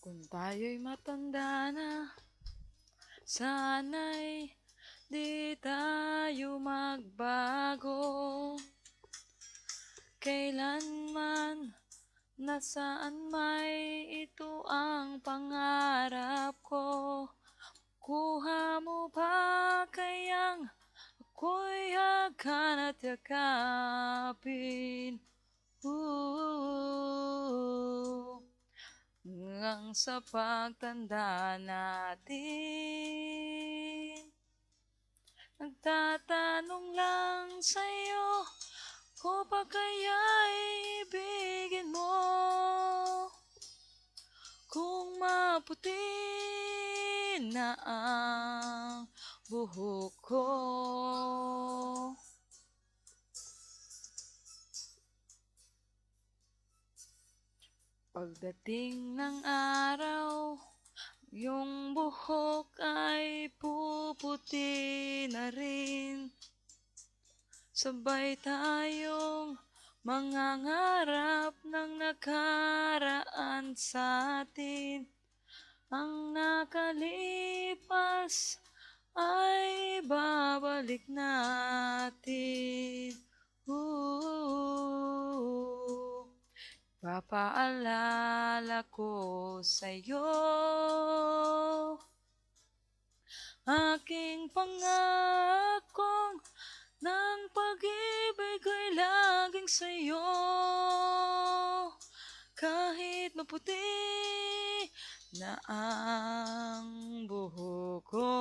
Kung tayo'y matanda na, sana'y di tayo magbago. Kailanman, nasaan may ito ang pangarap ko. Kuha mo ba kayang ako'y hagan at yakapin? Hanggang sa pagtanda natin, nagtatanong lang sa'yo, ko pa kaya'y ibigin mo? Kung maputi na ang buhok ko, pagdating ng araw, yung buhok ay puputi na rin. Sabay tayong mangangarap ng nakaraan sa atin. Ang nakalipas ay babalik natin. Papaalala ko sa'yo, aking pangakong ng pag-ibig ko'y laging sa'yo. Kahit maputi na ang buhok ko,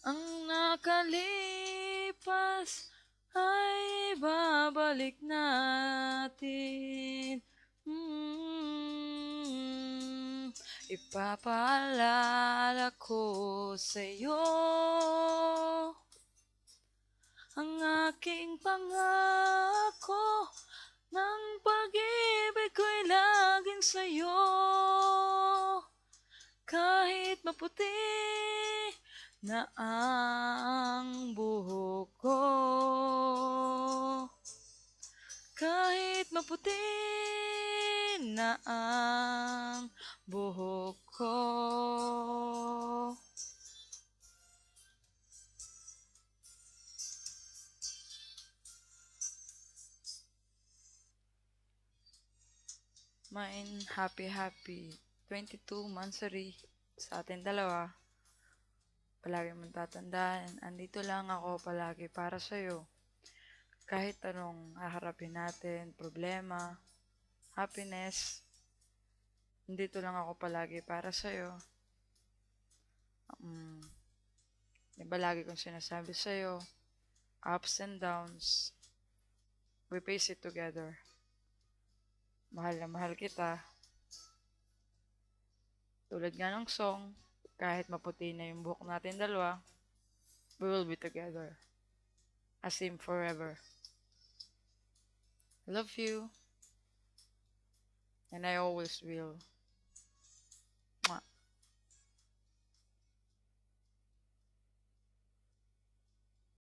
ang nakalipas ay babalik natin. Ipapaalala ko sa'yo, ang aking pangako ng pag-ibig ko'y laging sa'yo. Kahit maputi na ang buhok ko, kahit maputi na ang buhok ko. Mine, happy 22 Mansari sa atin dalawa. Palagi mong tatandaan, andito lang ako palagi para sa'yo. Kahit anong haharapin natin, problema, happiness, andito lang ako palagi para sa'yo. Diba lagi kong sinasabi sa'yo, ups and downs, we face it together. Mahal na mahal kita. Tulad nga ng song, kahit maputi na yung buhok natin dalawa, we will be together. As in forever. I love you. And I always will.